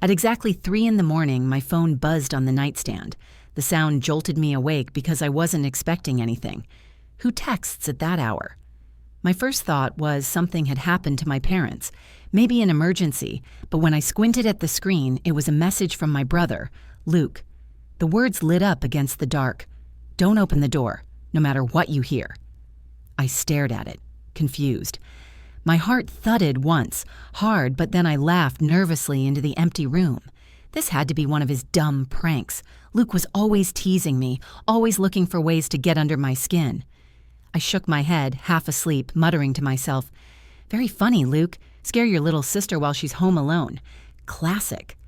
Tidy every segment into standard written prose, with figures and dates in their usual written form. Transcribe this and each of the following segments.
At exactly 3 in the morning, my phone buzzed on the nightstand. The sound jolted me awake because I wasn't expecting anything. Who texts at that hour? My first thought was something had happened to my parents, maybe an emergency, but when I squinted at the screen, it was a message from my brother, Luke. The words lit up against the dark. "Don't open the door, no matter what you hear." I stared at it, confused. My heart thudded once, hard, but then I laughed nervously into the empty room. This had to be one of his dumb pranks. Luke was always teasing me, always looking for ways to get under my skin. I shook my head, half asleep, muttering to myself, "Very funny, Luke. Scare your little sister while she's home alone. Classic."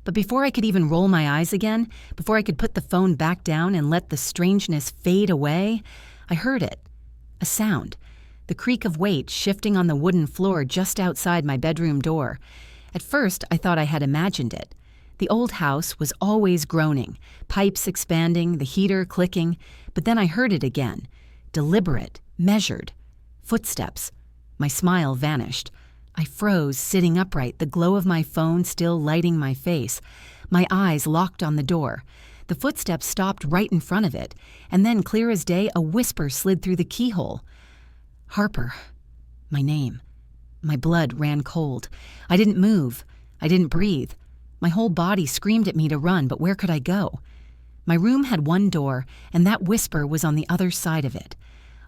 But before I could even roll my eyes again, before I could put the phone back down and let the strangeness fade away, I heard it. A sound. The creak of weight shifting on the wooden floor just outside my bedroom door. At first, I thought I had imagined it. The old house was always groaning, pipes expanding, the heater clicking, but then I heard it again. Deliberate, measured. Footsteps. My smile vanished. I froze, sitting upright, the glow of my phone still lighting my face. My eyes locked on the door. The footsteps stopped right in front of it, and then, clear as day, a whisper slid through the keyhole. Harper. My name. My blood ran cold. I didn't move. I didn't breathe. My whole body screamed at me to run, but where could I go? My room had one door, and that whisper was on the other side of it.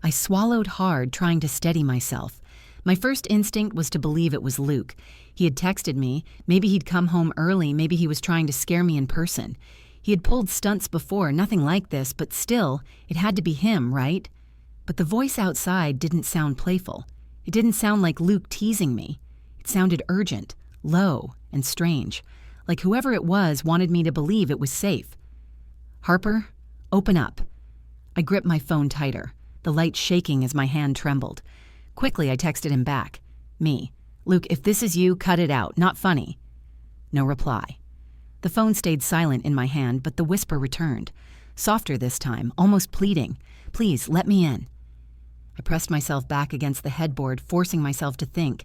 I swallowed hard, trying to steady myself. My first instinct was to believe it was Luke. He had texted me. Maybe he'd come home early. Maybe he was trying to scare me in person. He had pulled stunts before, nothing like this, but still, it had to be him, right? But the voice outside didn't sound playful. It didn't sound like Luke teasing me. It sounded urgent, low, and strange, like whoever it was wanted me to believe it was safe. "Harper, open up." I gripped my phone tighter, the light shaking as my hand trembled. Quickly, I texted him back. Me. "Luke, if this is you, cut it out. Not funny." No reply. The phone stayed silent in my hand, but the whisper returned. Softer this time, almost pleading. "Please, let me in." I pressed myself back against the headboard, forcing myself to think.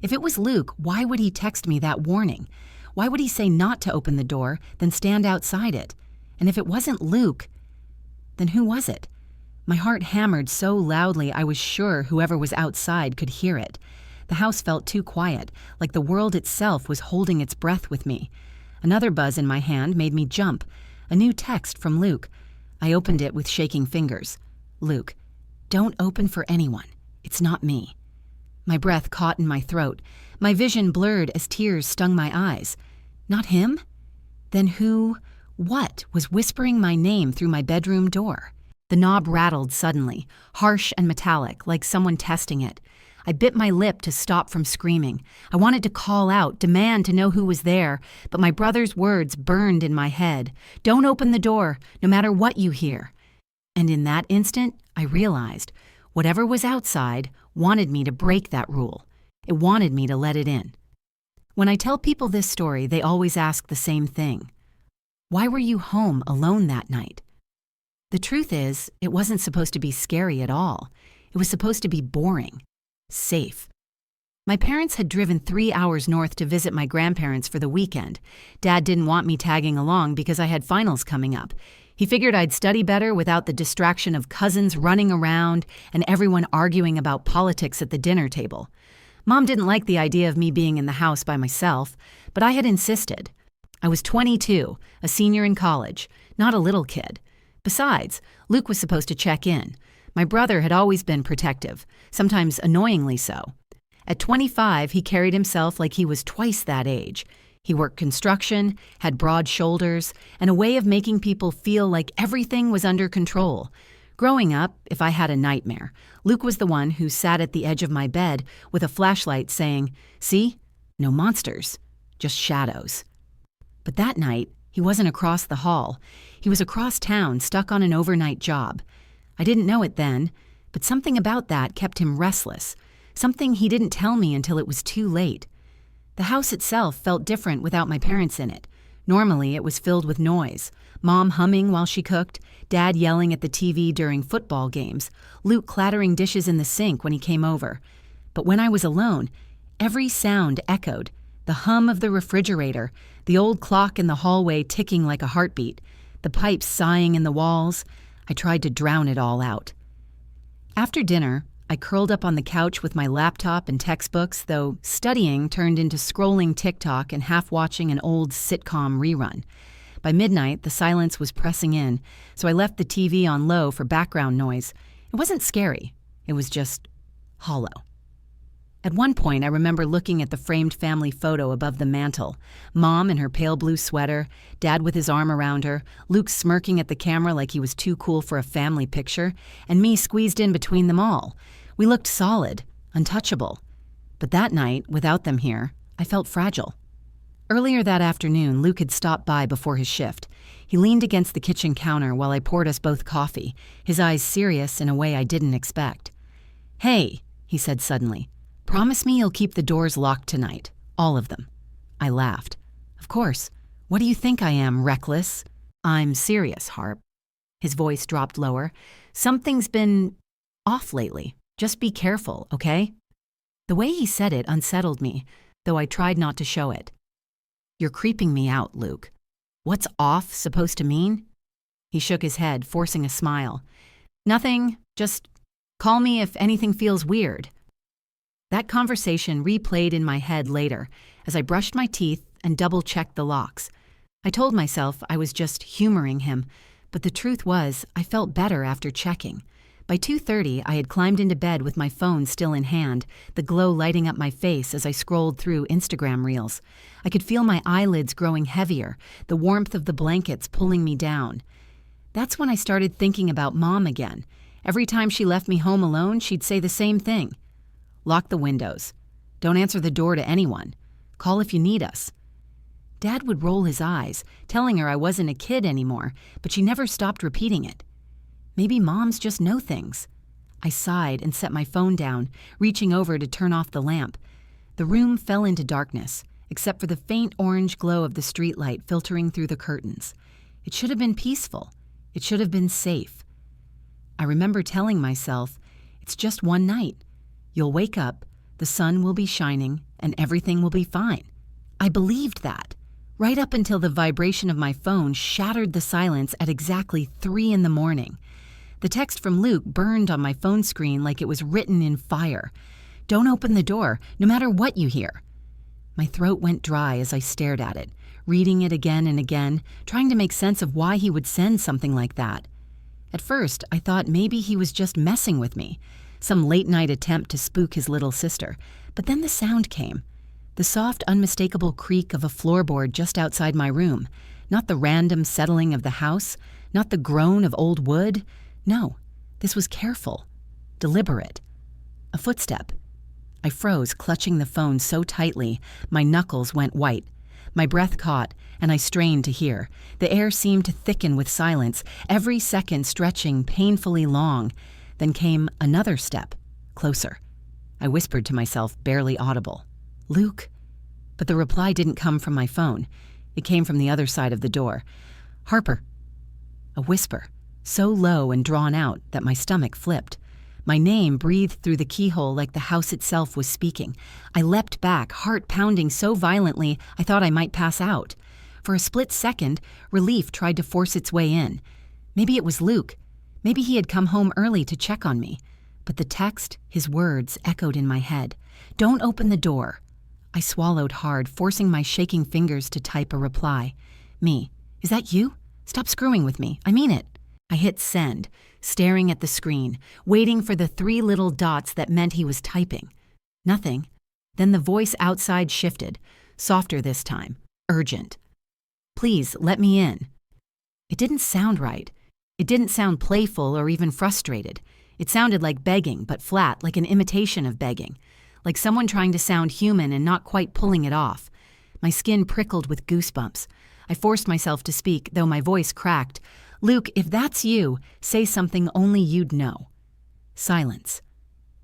If it was Luke, why would he text me that warning? Why would he say not to open the door, then stand outside it? And if it wasn't Luke, then who was it? My heart hammered so loudly I was sure whoever was outside could hear it. The house felt too quiet, like the world itself was holding its breath with me. Another buzz in my hand made me jump. A new text from Luke. I opened it with shaking fingers. "Luke, don't open for anyone. It's not me." My breath caught in my throat. My vision blurred as tears stung my eyes. Not him? Then who, what, was whispering my name through my bedroom door? The knob rattled suddenly, harsh and metallic, like someone testing it. I bit my lip to stop from screaming. I wanted to call out, demand to know who was there, but my brother's words burned in my head. "Don't open the door, no matter what you hear." And in that instant, I realized whatever was outside wanted me to break that rule. It wanted me to let it in. When I tell people this story, they always ask the same thing. Why were you home alone that night? The truth is, it wasn't supposed to be scary at all. It was supposed to be boring. Safe. My parents had driven 3 hours north to visit my grandparents for the weekend. Dad didn't want me tagging along because I had finals coming up. He figured I'd study better without the distraction of cousins running around and everyone arguing about politics at the dinner table. Mom didn't like the idea of me being in the house by myself, but I had insisted. I was 22, a senior in college, not a little kid. Besides, Luke was supposed to check in. My brother had always been protective, sometimes annoyingly so. At 25, he carried himself like he was twice that age. He worked construction, had broad shoulders, and a way of making people feel like everything was under control. Growing up, if I had a nightmare, Luke was the one who sat at the edge of my bed with a flashlight saying, "See? No monsters, just shadows." But that night, he wasn't across the hall. He was across town, stuck on an overnight job. I didn't know it then, but something about that kept him restless. Something he didn't tell me until it was too late. The house itself felt different without my parents in it. Normally, it was filled with noise. Mom humming while she cooked, Dad yelling at the TV during football games, Luke clattering dishes in the sink when he came over. But when I was alone, every sound echoed. The hum of the refrigerator, the old clock in the hallway ticking like a heartbeat, the pipes sighing in the walls. I tried to drown it all out. After dinner, I curled up on the couch with my laptop and textbooks, though studying turned into scrolling TikTok and half-watching an old sitcom rerun. By midnight, the silence was pressing in, so I left the TV on low for background noise. It wasn't scary. It was just hollow. At one point, I remember looking at the framed family photo above the mantel. Mom in her pale blue sweater, Dad with his arm around her, Luke smirking at the camera like he was too cool for a family picture, and me squeezed in between them all. We looked solid, untouchable. But that night, without them here, I felt fragile. Earlier that afternoon, Luke had stopped by before his shift. He leaned against the kitchen counter while I poured us both coffee, his eyes serious in a way I didn't expect. "Hey," he said suddenly. "Promise me you'll keep the doors locked tonight. All of them." I laughed. "Of course. What do you think I am, reckless?" "I'm serious, Harp." His voice dropped lower. "Something's been off lately. Just be careful, okay?" The way he said it unsettled me, though I tried not to show it. "You're creeping me out, Luke." "What's off supposed to mean?" He shook his head, forcing a smile. "Nothing. Just call me if anything feels weird." That conversation replayed in my head later as I brushed my teeth and double-checked the locks. I told myself I was just humoring him, but the truth was I felt better after checking. By 2:30, I had climbed into bed with my phone still in hand, the glow lighting up my face as I scrolled through Instagram reels. I could feel my eyelids growing heavier, the warmth of the blankets pulling me down. That's when I started thinking about Mom again. Every time she left me home alone, she'd say the same thing. "Lock the windows. Don't answer the door to anyone. Call if you need us." Dad would roll his eyes, telling her I wasn't a kid anymore, but she never stopped repeating it. Maybe moms just know things. I sighed and set my phone down, reaching over to turn off the lamp. The room fell into darkness, except for the faint orange glow of the streetlight filtering through the curtains. It should have been peaceful. It should have been safe. I remember telling myself, it's just one night. You'll wake up, the sun will be shining, and everything will be fine. I believed that, right up until the vibration of my phone shattered the silence at exactly 3 a.m. The text from Luke burned on my phone screen like it was written in fire. "Don't open the door, no matter what you hear." My throat went dry as I stared at it, reading it again and again, trying to make sense of why he would send something like that. At first, I thought maybe he was just messing with me, some late-night attempt to spook his little sister. But then the sound came. The soft, unmistakable creak of a floorboard just outside my room. Not the random settling of the house, not the groan of old wood. No, this was careful, deliberate. A footstep. I froze, clutching the phone so tightly, my knuckles went white. My breath caught, and I strained to hear. The air seemed to thicken with silence, every second stretching painfully long. Then came another step, closer. I whispered to myself, barely audible, "Luke?" But the reply didn't come from my phone. It came from the other side of the door. "Harper." A whisper, so low and drawn out that my stomach flipped. My name breathed through the keyhole like the house itself was speaking. I leapt back, heart pounding so violently I thought I might pass out. For a split second, relief tried to force its way in. Maybe it was Luke. Maybe he had come home early to check on me. But the text, his words, echoed in my head. "Don't open the door." I swallowed hard, forcing my shaking fingers to type a reply. "Me, is that you? Stop screwing with me. I mean it." I hit send, staring at the screen, waiting for the 3 little dots that meant he was typing. Nothing. Then the voice outside shifted, softer this time, urgent. "Please, let me in." It didn't sound right. It didn't sound playful or even frustrated. It sounded like begging, but flat, like an imitation of begging. Like someone trying to sound human and not quite pulling it off. My skin prickled with goosebumps. I forced myself to speak, though my voice cracked. "Luke, if that's you, say something only you'd know." Silence.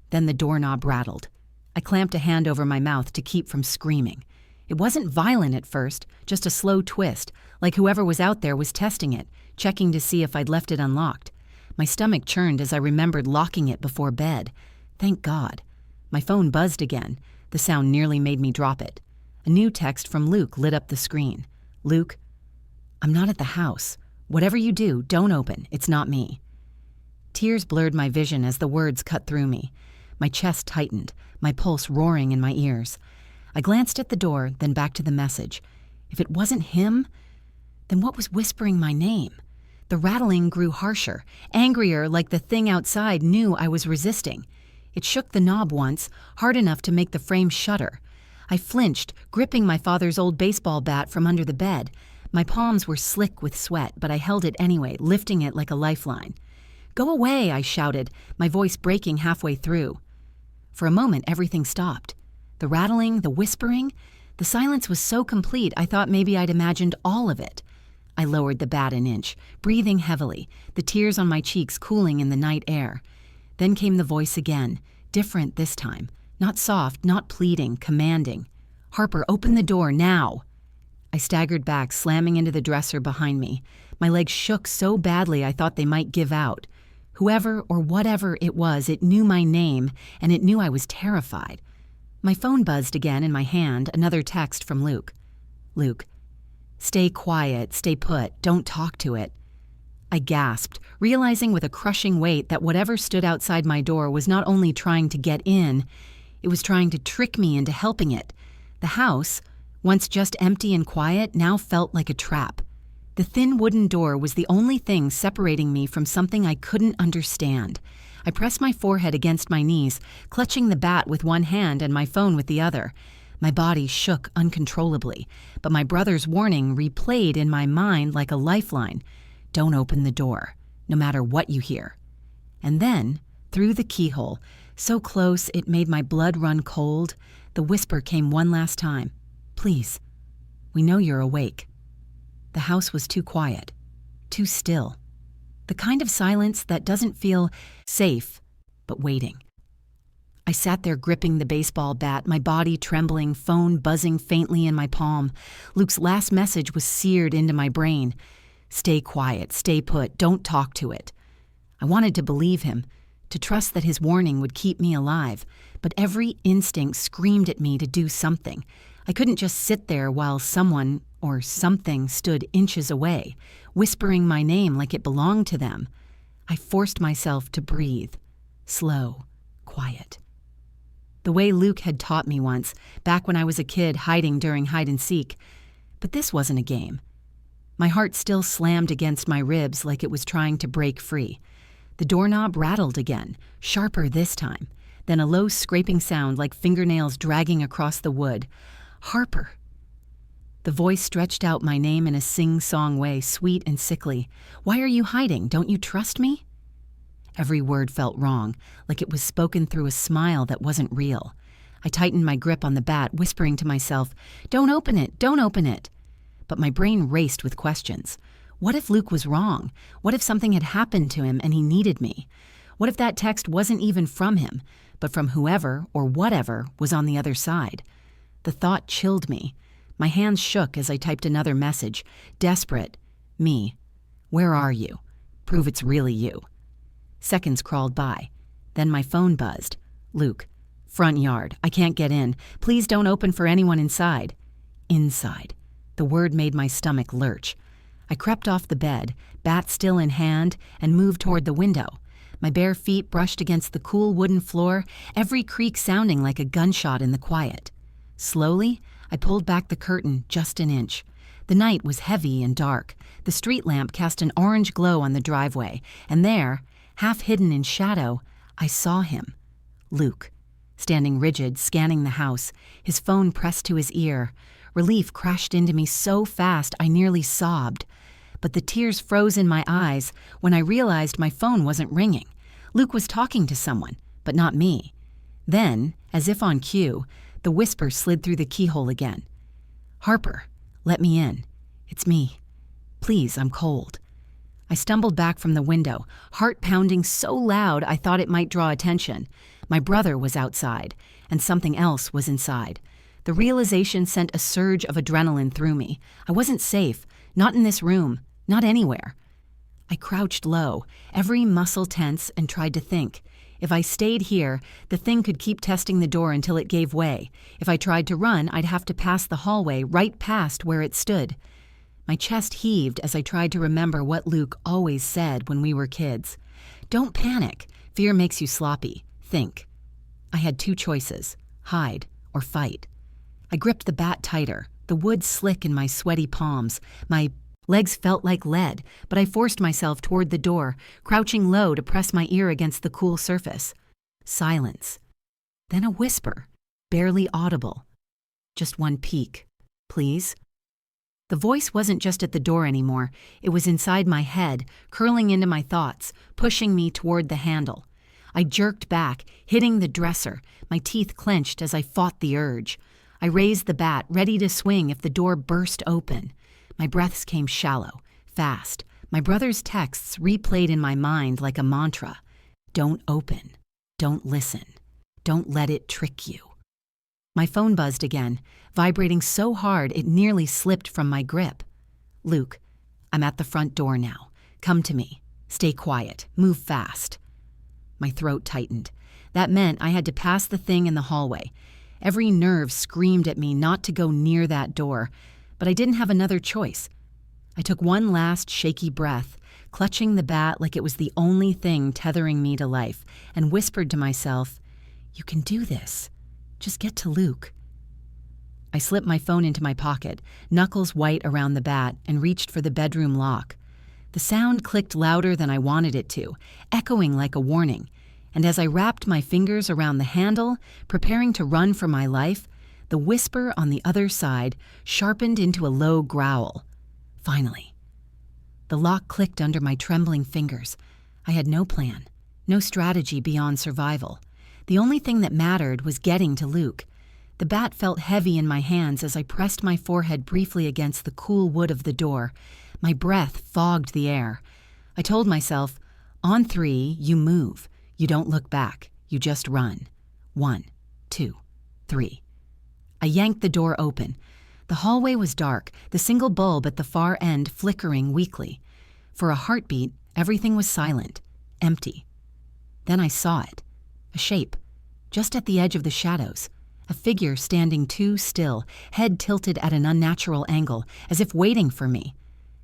Then the doorknob rattled. I clamped a hand over my mouth to keep from screaming. It wasn't violent at first, just a slow twist, like whoever was out there was testing it, checking to see if I'd left it unlocked. My stomach churned as I remembered locking it before bed. Thank God. My phone buzzed again. The sound nearly made me drop it. A new text from Luke lit up the screen. "Luke, I'm not at the house. Whatever you do, don't open. It's not me." Tears blurred my vision as the words cut through me. My chest tightened, my pulse roaring in my ears. I glanced at the door, then back to the message. If it wasn't him, then what was whispering my name? The rattling grew harsher, angrier, like the thing outside knew I was resisting. It shook the knob once, hard enough to make the frame shudder. I flinched, gripping my father's old baseball bat from under the bed. My palms were slick with sweat, but I held it anyway, lifting it like a lifeline. "Go away," I shouted, my voice breaking halfway through. For a moment, everything stopped. The rattling, the whispering, the silence was so complete I thought maybe I'd imagined all of it. I lowered the bat an inch, breathing heavily, the tears on my cheeks cooling in the night air. Then came the voice again, different this time. Not soft, not pleading, commanding. "Harper, open the door, now!" I staggered back, slamming into the dresser behind me. My legs shook so badly I thought they might give out. Whoever or whatever it was, it knew my name, and it knew I was terrified. My phone buzzed again in my hand, another text from Luke. "Luke, stay quiet, stay put, don't talk to it." I gasped, realizing with a crushing weight that whatever stood outside my door was not only trying to get in, it was trying to trick me into helping it. The house, once just empty and quiet, now felt like a trap. The thin wooden door was the only thing separating me from something I couldn't understand. I pressed my forehead against my knees, clutching the bat with one hand and my phone with the other. My body shook uncontrollably, but my brother's warning replayed in my mind like a lifeline. "Don't open the door, no matter what you hear." And then, through the keyhole, so close it made my blood run cold, the whisper came one last time. "Please, we know you're awake." The house was too quiet, too still. The kind of silence that doesn't feel safe, but waiting. I sat there gripping the baseball bat, my body trembling, phone buzzing faintly in my palm. Luke's last message was seared into my brain. "Stay quiet, stay put, don't talk to it." I wanted to believe him, to trust that his warning would keep me alive, but every instinct screamed at me to do something. I couldn't just sit there while someone or something stood inches away, whispering my name like it belonged to them. I forced myself to breathe, slow, quiet. The way Luke had taught me once, back when I was a kid hiding during hide and seek. But this wasn't a game. My heart still slammed against my ribs like it was trying to break free. The doorknob rattled again, sharper this time, then a low scraping sound like fingernails dragging across the wood. "Harper." The voice stretched out my name in a sing-song way, sweet and sickly. "Why are you hiding? Don't you trust me?" Every word felt wrong, like it was spoken through a smile that wasn't real. I tightened my grip on the bat, whispering to myself, "Don't open it, don't open it." But my brain raced with questions. What if Luke was wrong? What if something had happened to him and he needed me? What if that text wasn't even from him, but from whoever or whatever was on the other side? The thought chilled me. My hands shook as I typed another message. Desperate. "Me. Where are you? Prove it's really you." Seconds crawled by. Then my phone buzzed. "Luke. Front yard. I can't get in. Please don't open for anyone inside." Inside. The word made my stomach lurch. I crept off the bed, bat still in hand, and moved toward the window. My bare feet brushed against the cool wooden floor, every creak sounding like a gunshot in the quiet. Slowly, I pulled back the curtain just an inch. The night was heavy and dark. The street lamp cast an orange glow on the driveway, and there, half hidden in shadow, I saw him. Luke, standing rigid, scanning the house, his phone pressed to his ear. Relief crashed into me so fast I nearly sobbed. But the tears froze in my eyes when I realized my phone wasn't ringing. Luke was talking to someone, but not me. Then, as if on cue, the whisper slid through the keyhole again. "Harper, let me in. It's me. Please, I'm cold." I stumbled back from the window, heart pounding so loud I thought it might draw attention. My brother was outside, and something else was inside. The realization sent a surge of adrenaline through me. I wasn't safe, not in this room, not anywhere. I crouched low, every muscle tense, and tried to think. If I stayed here, the thing could keep testing the door until it gave way. If I tried to run, I'd have to pass the hallway right past where it stood. My chest heaved as I tried to remember what Luke always said when we were kids. Don't panic. Fear makes you sloppy. Think. I had two choices: hide or fight. I gripped the bat tighter, the wood slick in my sweaty palms. My legs felt like lead, but I forced myself toward the door, crouching low to press my ear against the cool surface. Silence. Then a whisper, barely audible. Just one peek. Please? The voice wasn't just at the door anymore. It was inside my head, curling into my thoughts, pushing me toward the handle. I jerked back, hitting the dresser, my teeth clenched as I fought the urge. I raised the bat, ready to swing if the door burst open. My breaths came shallow, fast. My brother's texts replayed in my mind like a mantra. Don't open. Don't listen. Don't let it trick you. My phone buzzed again, vibrating so hard it nearly slipped from my grip. Luke, I'm at the front door now. Come to me. Stay quiet. Move fast. My throat tightened. That meant I had to pass the thing in the hallway. Every nerve screamed at me not to go near that door, but I didn't have another choice. I took one last shaky breath, clutching the bat like it was the only thing tethering me to life, and whispered to myself, "You can do this. Just get to Luke." I slipped my phone into my pocket, knuckles white around the bat, and reached for the bedroom lock. The sound clicked louder than I wanted it to, echoing like a warning, and as I wrapped my fingers around the handle, preparing to run for my life, the whisper on the other side sharpened into a low growl. Finally. The lock clicked under my trembling fingers. I had no plan, no strategy beyond survival. The only thing that mattered was getting to Luke. The bat felt heavy in my hands as I pressed my forehead briefly against the cool wood of the door. My breath fogged the air. I told myself, on 3, you move. You don't look back. You just run. 1, 2, 3. I yanked the door open. The hallway was dark, the single bulb at the far end flickering weakly. For a heartbeat, everything was silent, empty. Then I saw it. A shape, just at the edge of the shadows. A figure standing too still, head tilted at an unnatural angle, as if waiting for me.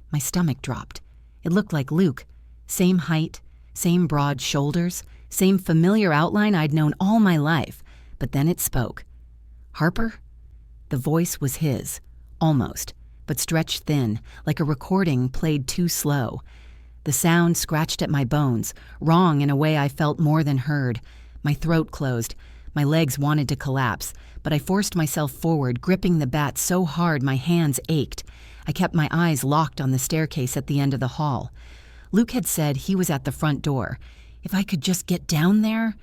My stomach dropped. It looked like Luke. Same height, same broad shoulders, same familiar outline I'd known all my life. But then it spoke. Harper? The voice was his, almost, but stretched thin, like a recording played too slow. The sound scratched at my bones, wrong in a way I felt more than heard. My throat closed. My legs wanted to collapse, but I forced myself forward, gripping the bat so hard my hands ached. I kept my eyes locked on the staircase at the end of the hall. Luke had said he was at the front door. If I could just get down there?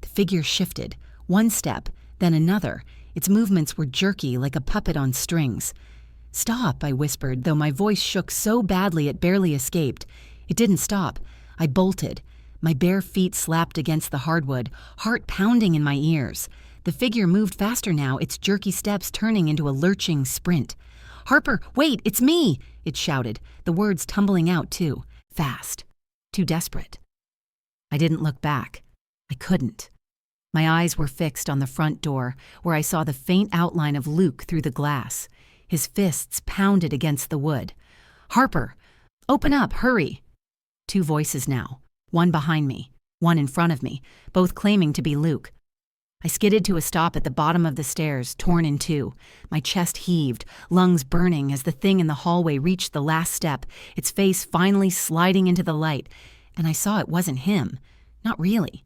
The figure shifted, one step, then another. Its movements were jerky, like a puppet on strings. "Stop," I whispered, though my voice shook so badly it barely escaped. It didn't stop. I bolted. My bare feet slapped against the hardwood, heart pounding in my ears. The figure moved faster now, its jerky steps turning into a lurching sprint. "Harper, wait, it's me!" it shouted, the words tumbling out too, fast, too desperate. I didn't look back. I couldn't. My eyes were fixed on the front door, where I saw the faint outline of Luke through the glass. His fists pounded against the wood. "Harper! Open up, hurry!" Two voices now. One behind me, one in front of me, both claiming to be Luke. I skidded to a stop at the bottom of the stairs, torn in two. My chest heaved, lungs burning as the thing in the hallway reached the last step, its face finally sliding into the light, and I saw it wasn't him. Not really.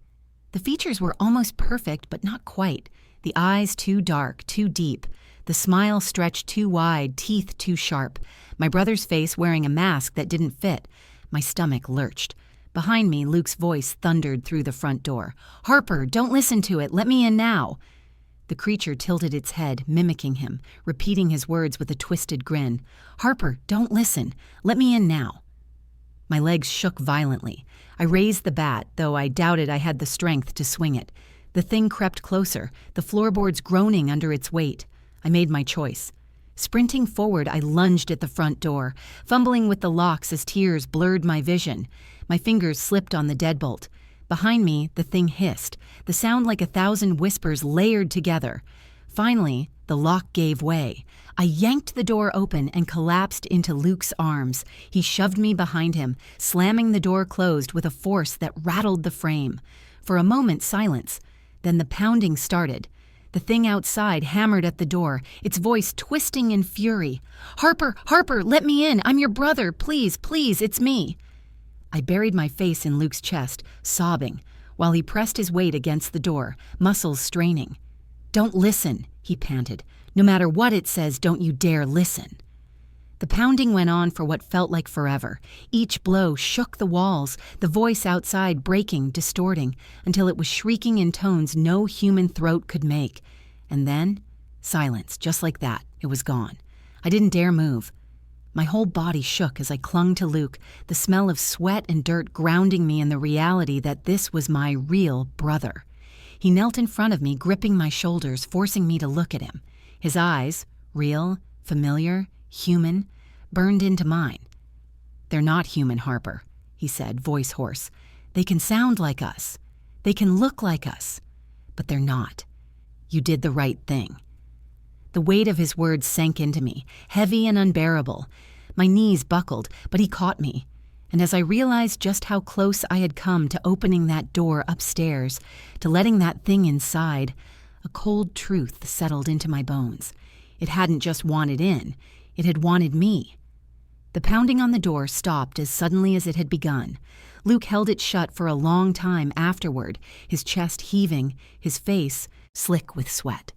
The features were almost perfect, but not quite. The eyes too dark, too deep. The smile stretched too wide, teeth too sharp. My brother's face wearing a mask that didn't fit. My stomach lurched. Behind me, Luke's voice thundered through the front door. "Harper, don't listen to it. Let me in now." The creature tilted its head, mimicking him, repeating his words with a twisted grin. "Harper, don't listen. Let me in now." My legs shook violently. I raised the bat, though I doubted I had the strength to swing it. The thing crept closer, the floorboards groaning under its weight. I made my choice. Sprinting forward, I lunged at the front door, fumbling with the locks as tears blurred my vision. My fingers slipped on the deadbolt. Behind me, the thing hissed, the sound like 1,000 whispers layered together. Finally, the lock gave way. I yanked the door open and collapsed into Luke's arms. He shoved me behind him, slamming the door closed with a force that rattled the frame. For a moment, silence. Then the pounding started. The thing outside hammered at the door, its voice twisting in fury. "Harper, Harper, let me in! I'm your brother! Please, please, it's me!" I buried my face in Luke's chest, sobbing, while he pressed his weight against the door, muscles straining. "Don't listen," he panted. "No matter what it says, don't you dare listen." The pounding went on for what felt like forever. Each blow shook the walls, the voice outside breaking, distorting, until it was shrieking in tones no human throat could make. And then, silence, just like that. It was gone. I didn't dare move. My whole body shook as I clung to Luke, the smell of sweat and dirt grounding me in the reality that this was my real brother. He knelt in front of me, gripping my shoulders, forcing me to look at him. His eyes, real, familiar, human, burned into mine. "They're not human, Harper," he said, voice hoarse. "They can sound like us. They can look like us. But they're not. You did the right thing." The weight of his words sank into me, heavy and unbearable. My knees buckled, but he caught me. And as I realized just how close I had come to opening that door upstairs, to letting that thing inside, a cold truth settled into my bones. It hadn't just wanted in, it had wanted me. The pounding on the door stopped as suddenly as it had begun. Luke held it shut for a long time afterward, his chest heaving, his face slick with sweat.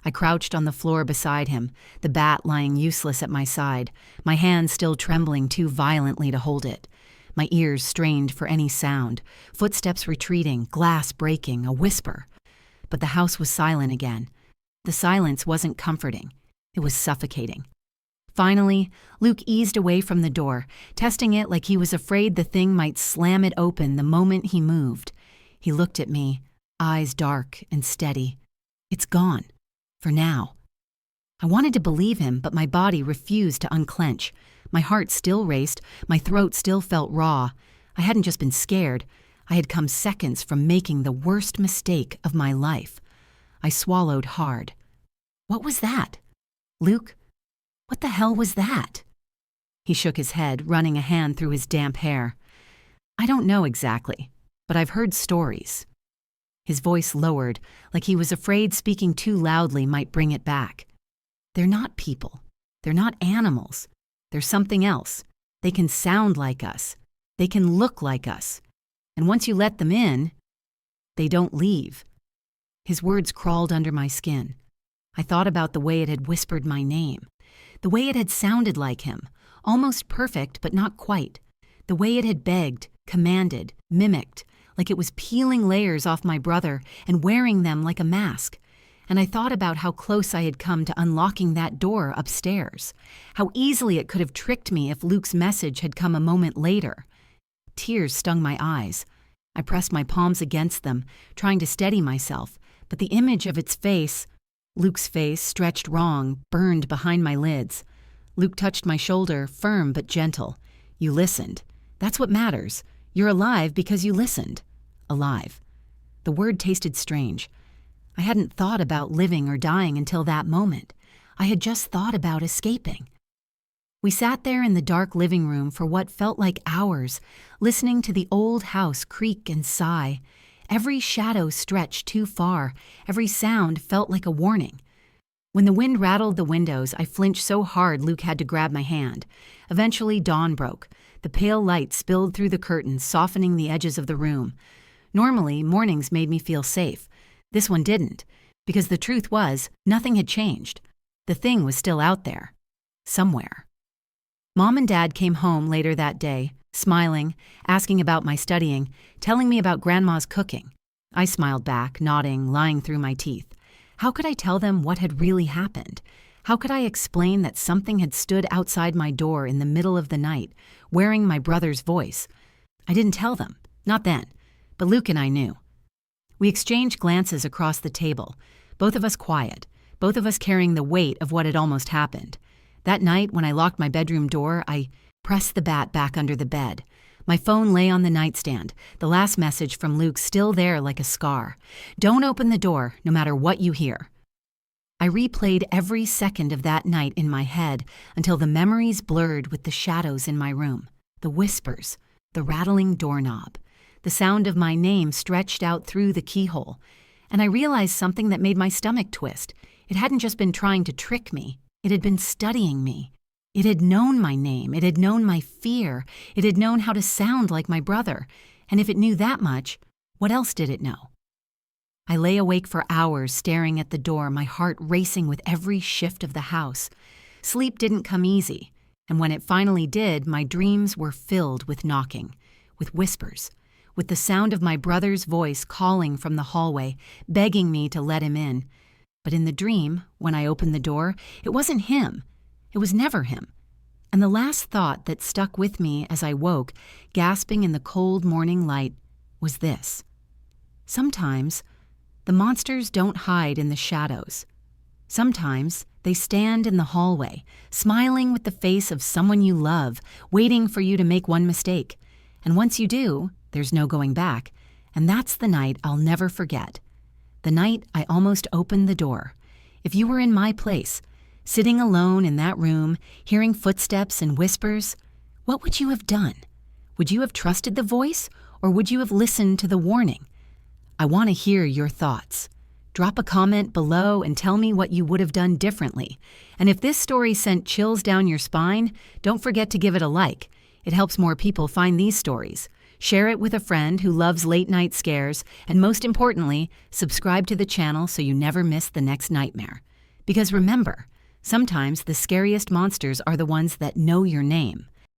I crouched on the floor beside him, the bat lying useless at my side, my hand still trembling too violently to hold it. My ears strained for any sound, footsteps retreating, glass breaking, a whisper. But the house was silent again. The silence wasn't comforting. It was suffocating. Finally, Luke eased away from the door, testing it like he was afraid the thing might slam it open the moment he moved. He looked at me, eyes dark and steady. "It's gone. For now." I wanted to believe him, but my body refused to unclench. My heart still raced, my throat still felt raw. I hadn't just been scared. I had come seconds from making the worst mistake of my life. I swallowed hard. What was that? Luke? What the hell was that? He shook his head, running a hand through his damp hair. "I don't know exactly, but I've heard stories." His voice lowered, like he was afraid speaking too loudly might bring it back. "They're not people. They're not animals. They're something else. They can sound like us. They can look like us. And once you let them in, they don't leave." His words crawled under my skin. I thought about the way it had whispered my name, the way it had sounded like him, almost perfect but not quite, the way it had begged, commanded, mimicked, like it was peeling layers off my brother and wearing them like a mask. And I thought about how close I had come to unlocking that door upstairs, how easily it could have tricked me if Luke's message had come a moment later. Tears stung my eyes. I pressed my palms against them, trying to steady myself, but the image of its face, Luke's face, stretched wrong, burned behind my lids. Luke touched my shoulder, firm but gentle. "You listened. That's what matters. You're alive because you listened." Alive. The word tasted strange. I hadn't thought about living or dying until that moment. I had just thought about escaping. We sat there in the dark living room for what felt like hours, listening to the old house creak and sigh. Every shadow stretched too far. Every sound felt like a warning. When the wind rattled the windows, I flinched so hard Luke had to grab my hand. Eventually, dawn broke. The pale light spilled through the curtains, softening the edges of the room. Normally, mornings made me feel safe. This one didn't, because the truth was, nothing had changed. The thing was still out there. Somewhere. Mom and Dad came home later that day, smiling, asking about my studying, telling me about Grandma's cooking. I smiled back, nodding, lying through my teeth. How could I tell them what had really happened? How could I explain that something had stood outside my door in the middle of the night, wearing my brother's voice? I didn't tell them, not then, but Luke and I knew. We exchanged glances across the table, both of us quiet, both of us carrying the weight of what had almost happened. That night, when I locked my bedroom door, I pressed the bat back under the bed. My phone lay on the nightstand, the last message from Luke still there like a scar. Don't open the door, no matter what you hear. I replayed every second of that night in my head until the memories blurred with the shadows in my room, the whispers, the rattling doorknob, the sound of my name stretched out through the keyhole, and I realized something that made my stomach twist. It hadn't just been trying to trick me, it had been studying me. It had known my name, it had known my fear, it had known how to sound like my brother, and if it knew that much, what else did it know? I lay awake for hours staring at the door, my heart racing with every shift of the house. Sleep didn't come easy, and when it finally did, my dreams were filled with knocking, with whispers, with the sound of my brother's voice calling from the hallway, begging me to let him in. But in the dream, when I opened the door, it wasn't him. It was never him. And the last thought that stuck with me as I woke, gasping in the cold morning light, was this. Sometimes, the monsters don't hide in the shadows. Sometimes, they stand in the hallway, smiling with the face of someone you love, waiting for you to make one mistake. And once you do, there's no going back. And that's the night I'll never forget. The night I almost opened the door. If you were in my place, sitting alone in that room, hearing footsteps and whispers, what would you have done? Would you have trusted the voice, or would you have listened to the warning? I want to hear your thoughts. Drop a comment below and tell me what you would have done differently. And if this story sent chills down your spine, don't forget to give it a like. It helps more people find these stories. Share it with a friend who loves late-night scares, and most importantly, subscribe to the channel so you never miss the next nightmare. Because remember, sometimes the scariest monsters are the ones that know your name.